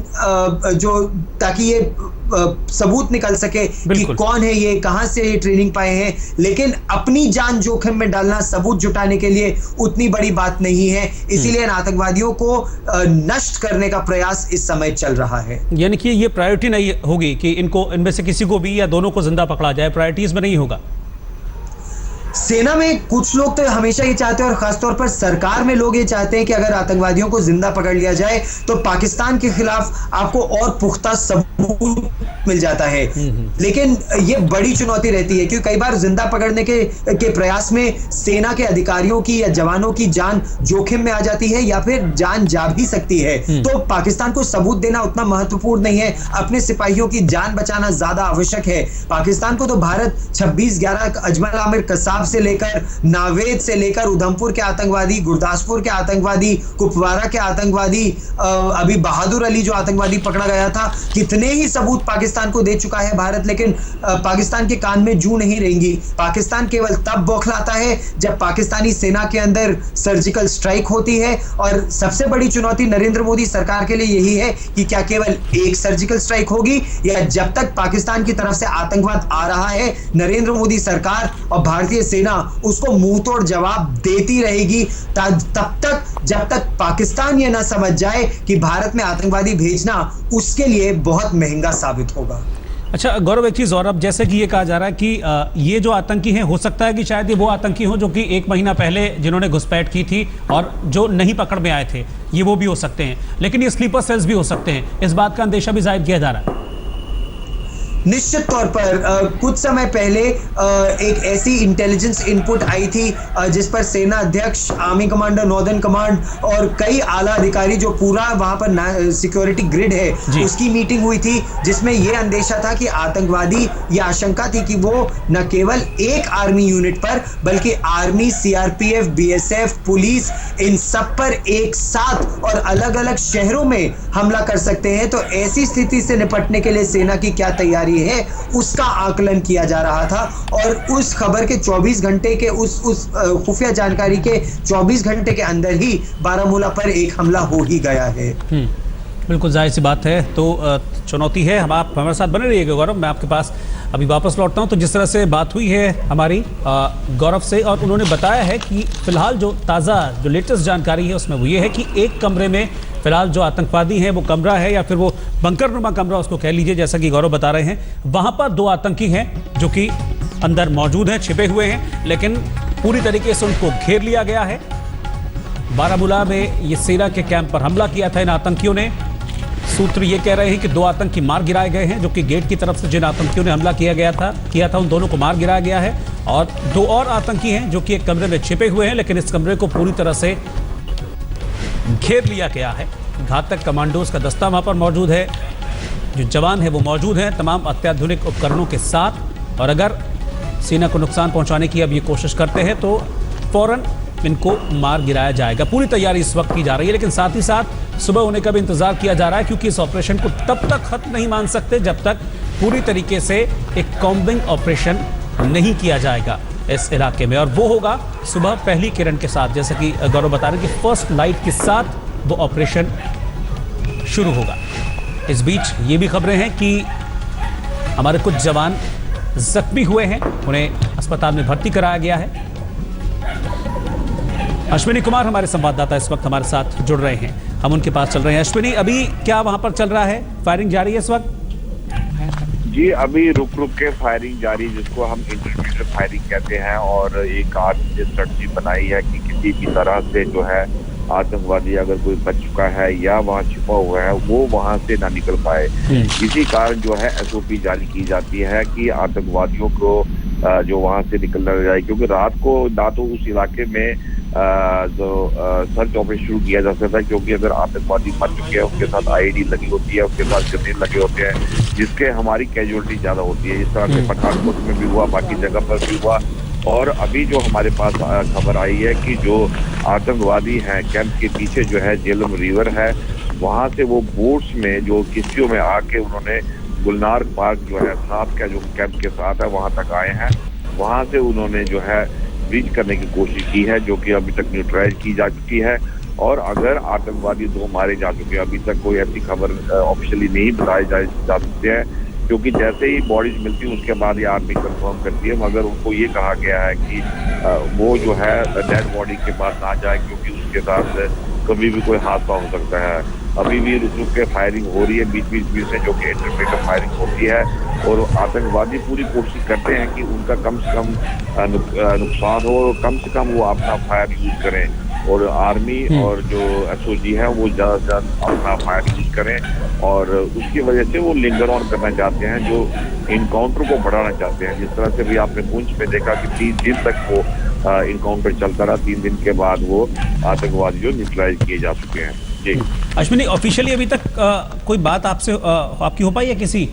F: ताकि ये सबूत निकल सके कि कौन है ये, कहां से ये ट्रेनिंग पाए हैं। लेकिन अपनी जान जोखिम में डालना सबूत जुटाने के लिए उतनी बड़ी बात नहीं है, इसीलिए इन आतंकवादियों को नष्ट करने का प्रयास इस समय चल रहा है।
A: यानी कि ये प्रायोरिटी नहीं होगी कि इनमें से किसी को भी या दोनों को जिंदा पकड़ा जाए, प्रायोरिटीज में नहीं होगा।
F: सेना में कुछ लोग तो हमेशा ये चाहते हैं और खासतौर पर सरकार में लोग ये चाहते हैं कि अगर आतंकवादियों को जिंदा पकड़ लिया जाए तो पाकिस्तान के खिलाफ आपको और पुख्ता सबूत मिल जाता है। लेकिन ये बड़ी चुनौती रहती है क्योंकि कई बार जिंदा पकड़ने के प्रयास में सेना के अधिकारियों की या जवानों की जान जोखिम में आ जाती है या फिर जान जा भी सकती है। तो पाकिस्तान को सबूत देना उतना महत्वपूर्ण नहीं है, अपने सिपाहियों की जान बचाना ज्यादा आवश्यक है। पाकिस्तान को तो भारत 26/11 अजमल आमिर कसाब से लेकर नावेद से लेकर उधमपुर के आतंकवादी, गुरदासपुर के आतंकवादी, कुपवारा के आतंकवादी, अभी बहादुर अली जो आतंकवादी पकड़ा गया था, कितने ही सबूत पाकिस्तान को दे चुका है भारत। लेकिन पाकिस्तान के कान में जू नहीं रहेंगी। पाकिस्तान केवल तब बौखलाता है जब पाकिस्तानी सेना के अंदर सर्जिकल स्ट्राइक होती है। और सबसे बड़ी चुनौती नरेंद्र मोदी सरकार के लिए यही है कि क्या केवल एक सर्जिकल स्ट्राइक होगी या जब तक पाकिस्तान की तरफ से आतंकवाद आ रहा है नरेंद्र मोदी सरकार और भारतीय सेना उसको मुंह तोड़ जवाब देती रहेगी तब तक जब तक पाकिस्तान ये ना समझ जाए कि भारत में आतंकवादी भेजना उसके लिए बहुत महंगा साबित होगा।
A: अच्छा गौरव, एक चीज और, अब जैसे कि ये कहा जा रहा है कि ये जो आतंकी हैं हो सकता है कि शायद ये वो आतंकी हो जो कि 1 महीना पहले जिन्होंने घुसपैठ की थी और जो नहीं पकड़ में आए थे, ये वो भी हो सकते हैं। लेकिन ये स्लीपर सेल्स भी हो सकते हैं, इस बात का अंदेशा भी जाहिर किया जा रहा है।
F: निश्चित तौर पर कुछ समय पहले एक ऐसी इंटेलिजेंस इनपुट आई थी जिस पर सेना अध्यक्ष, आर्मी कमांडर, नॉर्दर्न कमांड और कई आला अधिकारी जो पूरा वहां पर सिक्योरिटी ग्रिड है उसकी मीटिंग हुई थी, जिसमें यह अंदेशा था कि आतंकवादी, यह आशंका थी कि वो न केवल एक आर्मी यूनिट पर बल्कि आर्मी, सीआरपीएफ, बीएसएफ, पुलिस, इन सब पर एक साथ और अलग अलग शहरों में हमला कर सकते हैं। तो ऐसी स्थिति से निपटने के लिए सेना की क्या तैयारी है उसका आकलन किया जा रहा था और उस खबर के 24 घंटे के उस खुफिया जानकारी के 24 घंटे के अंदर ही बारामूला पर एक हमला हो ही गया है।
A: बिल्कुल जाहिर सी बात है। तो चुनौती है। आप हमारे साथ बने रहिएगा गौरव, मैं आपके पास अभी वापस लौटता हूं। तो जिस तरह से बात हुई है हमारी गौरव से और उन्होंने बताया है कि फिलहाल जो ताज़ा जो लेटेस्ट जानकारी है उसमें वो ये है कि एक कमरे में फिलहाल जो आतंकवादी हैं वो कमरा है या फिर वो बंकर नुमा कमरा उसको कह लीजिए, जैसा कि गौरव बता रहे हैं, वहां पर 2 आतंकी हैं जो कि अंदर मौजूद हैं, छिपे हुए हैं, लेकिन पूरी तरीके से उनको घेर लिया गया है। बारामूला में ये सेना के कैंप पर हमला किया था इन आतंकियों ने। सूत्र ये कह रहे हैं कि 2 आतंकी मार गिराए गए हैं, जो कि गेट की तरफ से जिन आतंकियों ने हमला किया था उन दोनों को मार गिराया गया है। और 2 और आतंकी हैं जो कि एक कमरे में छिपे हुए हैं, लेकिन इस कमरे को पूरी तरह से घेर लिया गया है। घातक कमांडोज का दस्ता वहां पर मौजूद है, जो जवान है वो मौजूद हैं तमाम अत्याधुनिक उपकरणों के साथ। और अगर सेना को नुकसान पहुंचाने की अब ये कोशिश करते हैं तो फौरन इनको मार गिराया जाएगा। पूरी तैयारी इस वक्त की जा रही है, लेकिन साथ ही साथ सुबह होने का भी इंतजार किया जा रहा है, क्योंकि इस ऑपरेशन को तब तक खत्म नहीं मान सकते जब तक पूरी तरीके से एक कॉम्बिंग ऑपरेशन नहीं किया जाएगा इस इलाके में। और वो होगा सुबह पहली किरण के साथ, जैसे कि गौरव बता रहे हैं कि फर्स्ट लाइट के साथ वो ऑपरेशन शुरू होगा। इस बीच ये भी खबरें हैं कि हमारे कुछ जवान जख्मी हुए हैं, उन्हें अस्पताल में भर्ती कराया गया है। अश्विनी कुमार हमारे संवाददाता इस वक्त हमारे साथ जुड़ रहे हैं, हम उनके पास चल रहे हैं। अश्विनी, अभी क्या वहां पर चल रहा है? फायरिंग जारी है इस वक्त?
C: जी, अभी रुक रुक के फायरिंग जारी, जिसको हम इंटरमीडिएट फायरिंग कहते हैं। और एक आर्मी ने स्ट्रेटजी बनाई है कि किसी भी तरह से जो है आतंकवादी अगर कोई बच चुका है या वहाँ छिपा हुआ है वो वहाँ से ना निकल पाए। इसी कारण जो है SOP जारी की जाती है कि आतंकवादियों को जो वहाँ से निकलना जाए, क्योंकि रात को ना तो उस इलाके में जो सर्च ऑपरेशन शुरू किया जा सकता है, क्योंकि अगर आतंकवादी मर चुके हैं उनके साथ IED लगी होती है, उनके साथ ग्रेनेड लगे होते हैं, जिसके हमारी कैजुअलिटी ज्यादा होती है। इस तरह से पठानकोट में भी हुआ, बाकी जगह पर भी हुआ। और अभी जो हमारे पास खबर आई है कि जो आतंकवादी हैं कैंप के पीछे जो है झेलम रिवर है, वहाँ से वो बोट्स में जो किश्तियों में आके उन्होंने गुलनार पार्क जो है साथ का जो कैंप के साथ है वहाँ तक आए हैं। वहाँ से उन्होंने जो है ब्रीच करने की कोशिश की है, जो कि अभी तक न्यूट्रलाइज की जा चुकी है। और अगर आतंकवादी 2 मारे जा चुके हैं, अभी तक कोई ऐसी खबर ऑफिशियली नहीं बताई जा सकते हैं, क्योंकि जैसे ही बॉडीज मिलती है उसके बाद ये आर्मी कंफर्म करती है। मगर उनको ये कहा गया है कि वो जो है डेड बॉडी के पास ना जाए, क्योंकि उसके साथ कभी भी कोई हादसा हो सकता है। अभी भी रुक रुक के फायरिंग हो रही है बीच बीच में, जो कि इंटरप्रेटर फायरिंग होती है। और आतंकवादी पूरी कोशिश करते हैं कि उनका कम से कम नुकसान हो, और कम से कम वो अपना फायर यूज करें। और आर्मी और जो SOG है वो ज़्यादा से ज़्यादा अपना फायर यूज करें, और उसकी वजह से वो लिंगर ऑन करना चाहते हैं, जो इनकाउंटर को बढ़ाना चाहते हैं। जिस तरह से भी आपने पुंछ में देखा कि 3 दिन तक वो इनकाउंटर चलता रहा, 3 दिन के बाद वो आतंकवादी जो न्यूट्रलाइज किए जा चुके हैं। जी
A: अश्विनी, ऑफिशियली अभी तक कोई बात आपसे आपकी हो पाई है किसी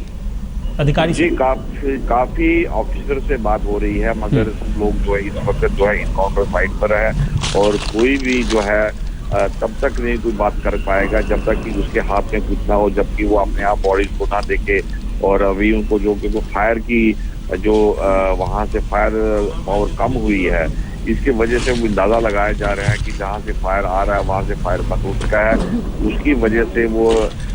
A: अधिकारी से?
C: जी काफी ऑफिसर से बात हो रही है, मगर लोग जो है इस वक्त जो है इनकाउंटर फाइट पर है, और कोई भी जो है तब तक नहीं कोई बात कर पाएगा जब तक कि उसके हाथ में कुछ ना हो, जबकि वो अपने आप बॉडीज को ना देखे। और अभी उनको जो कि वो फायर की जो वहाँ से फायर पावर कम हुई है, इसकी वजह से वो अंदाजा लगाया जा रहा है कि जहाँ से फायर आ रहा है वहाँ से फायर बंद हो चुका है। उसकी वजह से वो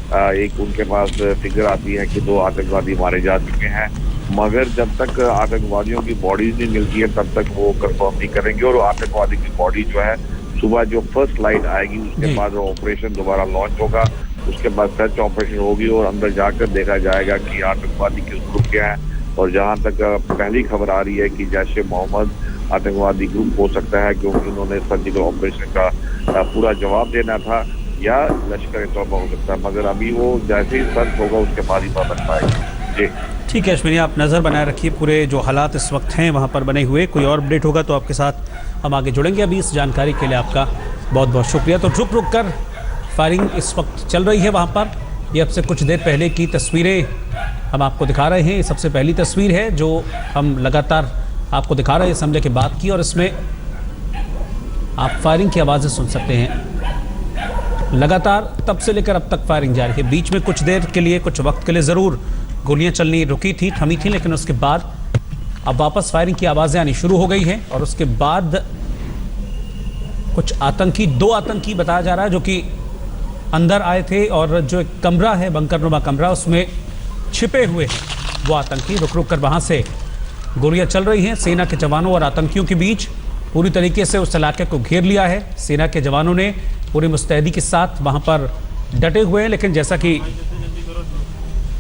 C: एक उनके पास फिगर आती है कि 2 आतंकवादी मारे जा चुके हैं, मगर जब तक आतंकवादियों की बॉडीज नहीं मिलती है तब तक वो कंफर्म नहीं करेंगे। और आतंकवादी की बॉडी जो है सुबह जो फर्स्ट लाइट आएगी उसके बाद ऑपरेशन दोबारा लॉन्च होगा, उसके बाद सर्च ऑपरेशन होगी और अंदर जाकर देखा जाएगा कि आतंकवादी किस ग्रुप के हैं। और जहाँ तक पहली खबर आ रही है कि जैश-ए-मोहम्मद आतंकवादी ग्रुप हो सकता है, क्योंकि उन्होंने सर्जिकल ऑपरेशन का पूरा जवाब देना था, या लश्कर-ए-तौबा हो सकता है, मगर अभी वो जैसे ही सर्च होगा उसके बाद ही पता लग पाएगा। जी
A: ठीक है अश्विनी, आप नज़र बनाए रखिए पूरे जो हालात इस वक्त हैं वहाँ पर बने हुए। कोई और अपडेट होगा तो आपके साथ हम आगे जुड़ेंगे। अभी इस जानकारी के लिए आपका बहुत बहुत शुक्रिया। तो रुक रुक कर फायरिंग इस वक्त चल रही है वहाँ पर। ये अब से कुछ देर पहले की तस्वीरें हम आपको दिखा रहे हैं। ये सबसे पहली तस्वीर है जो हम लगातार आपको दिखा रहे हैं इस हमले के बाद की, और इसमें आप फायरिंग की आवाज़ें सुन सकते हैं। लगातार तब से लेकर अब तक फायरिंग जारी है। बीच में कुछ देर के लिए, कुछ वक्त के लिए ज़रूर गोलियां चलनी रुकी थी, थमी थी, लेकिन उसके बाद अब वापस फायरिंग की आवाज़ें आनी शुरू हो गई हैं। और उसके बाद कुछ आतंकी, 2 आतंकी बताया जा रहा है जो कि अंदर आए थे, और जो एक कमरा है, बंकरनुमा कमरा, उसमें छिपे हुए वो आतंकी। रुक रुक कर वहाँ से गोलियां चल रही हैं। सेना के जवानों और आतंकियों के बीच पूरी तरीके से उस इलाके को घेर लिया है। सेना के जवानों ने पूरी मुस्तैदी के साथ वहाँ पर डटे हुए हैं, लेकिन जैसा कि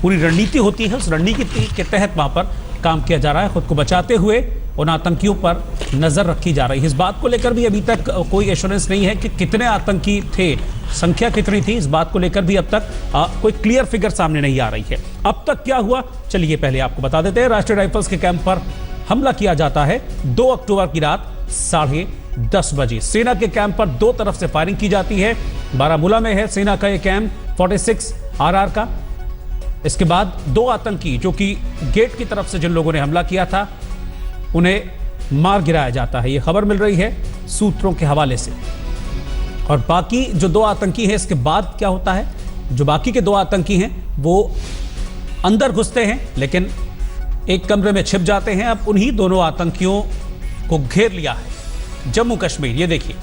A: पूरी रणनीति होती है उस रणनीति के तहत वहाँ पर काम किया जा रहा है। खुद को बचाते हुए उन आतंकियों पर नज़र रखी जा रही है। इस बात को लेकर भी अभी तक कोई एश्योरेंस नहीं है कि कितने आतंकी थे, संख्या कितनी थी। इस बात को लेकर भी अब तक कोई क्लियर फिगर सामने नहीं आ रही है। अब तक क्या हुआ, चलिए पहले आपको बता देते हैं। राष्ट्रीय राइफल्स के कैंप पर हमला किया जाता है 2 अक्टूबर की रात 10:30 बजे। सेना के कैंप पर 2 तरफ से फायरिंग की जाती है। बारामूला में है सेना का यह कैंप 46 RR का। इसके बाद 2 आतंकी जो कि गेट की तरफ से जिन लोगों ने हमला किया था उन्हें मार गिराया जाता है। यह खबर मिल रही है सूत्रों के हवाले से। और बाकी जो 2 आतंकी हैं, इसके बाद क्या होता है, जो बाकी के 2 आतंकी हैं वो अंदर घुसते हैं, लेकिन एक कमरे में छिप जाते हैं। अब उन्हीं दोनों आतंकियों को घेर लिया है जम्मू कश्मीर। ये देखिए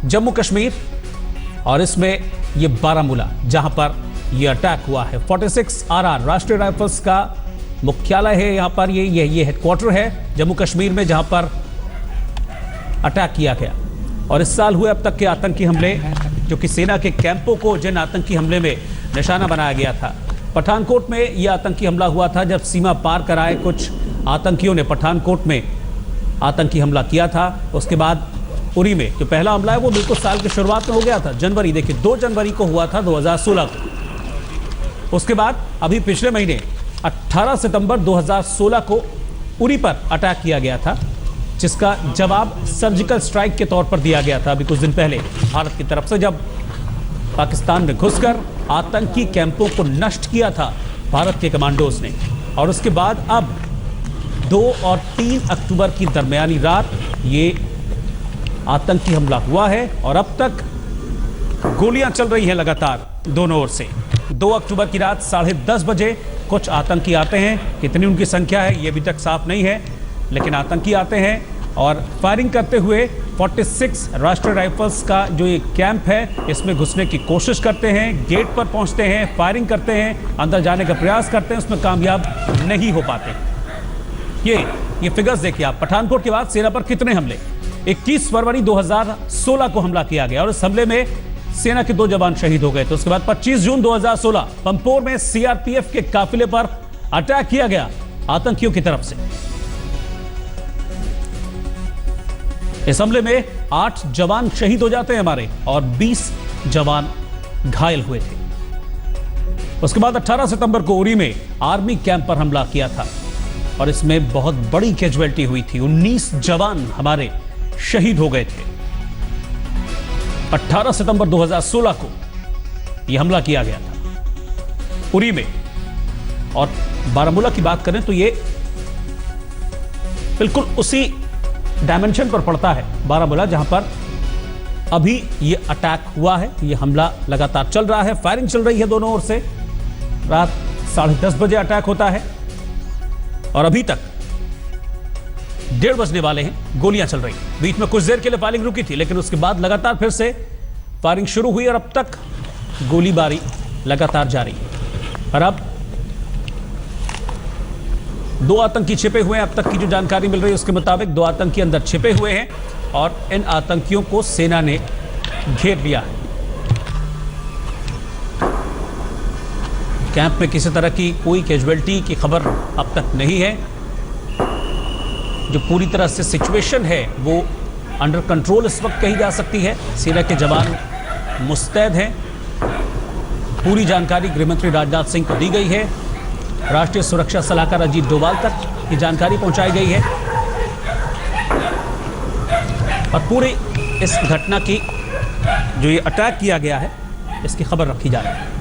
A: जम्मू कश्मीर, और इसमें ये बारामूला जहां पर ये अटैक हुआ है। 46 RR राष्ट्रीय राइफल्स का मुख्यालय है यहाँ पर। ये हेडक्वार्टर है जम्मू कश्मीर में, जहाँ पर अटैक किया गया। और इस साल हुए अब तक के आतंकी हमले, जो कि सेना के कैंपों को जिन आतंकी हमले में निशाना बनाया गया था। पठानकोट में यह आतंकी हमला हुआ था जब सीमा पार कराए कुछ आतंकियों ने पठानकोट में आतंकी हमला किया था। उसके बाद उरी में जो पहला हमला है वो बिल्कुल साल की शुरुआत में हो गया था, जनवरी, देखिए 2 जनवरी को हुआ था 2016 को। उसके बाद अभी पिछले महीने 18 सितंबर 2016 को उरी पर अटैक किया गया था, जिसका जवाब सर्जिकल स्ट्राइक के तौर पर दिया गया था अभी कुछ दिन पहले भारत की तरफ से, जब पाकिस्तान में घुसकर आतंकी कैंपों को नष्ट किया था भारत के कमांडोज ने। और उसके बाद अब 2 और 3 अक्टूबर की दरमियानी रात ये आतंकी हमला हुआ है और अब तक गोलियां चल रही हैं लगातार दोनों ओर से। 2 अक्टूबर की रात 10:30 बजे कुछ आतंकी आते हैं, कितनी उनकी संख्या है ये अभी तक साफ नहीं है, लेकिन आतंकी आते हैं और फायरिंग करते हुए 46 राष्ट्रीय राइफल्स का जो ये कैंप है इसमें घुसने की कोशिश करते हैं, गेट पर पहुंचते हैं, फायरिंग करते हैं, अंदर जाने का प्रयास करते हैं, उसमें कामयाब नहीं हो पाते। ये फिगर्स देखिए आप, पठानकोट के बाद सेना पर कितने हमले। 21 फरवरी 2016 को हमला किया गया और इस हमले में सेना के 2 जवान शहीद हो गए थे। उसके बाद 25 जून 2016 पंपोर में सीआरपीएफ के काफिले पर अटैक किया गया आतंकियों की तरफ से। इस हमले में 8 जवान शहीद हो जाते हैं हमारे और 20 जवान घायल हुए थे। उसके बाद 18 सितंबर को उरी में आर्मी कैंप पर हमला किया था और इसमें बहुत बड़ी कैजुअलिटी हुई थी, 19 जवान हमारे शहीद हो गए थे। 18 सितंबर 2016 को यह हमला किया गया था उरी में। और बारामूला की बात करें तो ये बिल्कुल उसी डायमेंशन पर पड़ता है बारामूला, जहां पर अभी ये अटैक हुआ है, ये हमला लगातार चल रहा है, फायरिंग चल रही है दोनों ओर से। रात 10:30 बजे अटैक होता है और अभी तक 1:30 बजने वाले हैं, गोलियां चल रही हैं। बीच में कुछ देर के लिए फायरिंग रुकी थी, लेकिन उसके बाद लगातार फिर से फायरिंग शुरू हुई और अब तक गोलीबारी लगातार जारी है। और अब 2 आतंकी छिपे हुए हैं, अब तक की जो जानकारी मिल रही है उसके मुताबिक 2 आतंकी अंदर छिपे हुए हैं और इन आतंकियों को सेना ने घेर लिया है। कैंप में किसी तरह की कोई कैजुअलिटी की खबर अब तक नहीं है। जो पूरी तरह से सिचुएशन है वो अंडर कंट्रोल इस वक्त कही जा सकती है। सेना के जवान मुस्तैद हैं। पूरी जानकारी गृहमंत्री राजनाथ सिंह को दी गई है। राष्ट्रीय सुरक्षा सलाहकार अजीत डोभाल तक ये जानकारी पहुंचाई गई है और पूरे इस घटना की जो ये अटैक किया गया है इसकी खबर रखी जा रही है।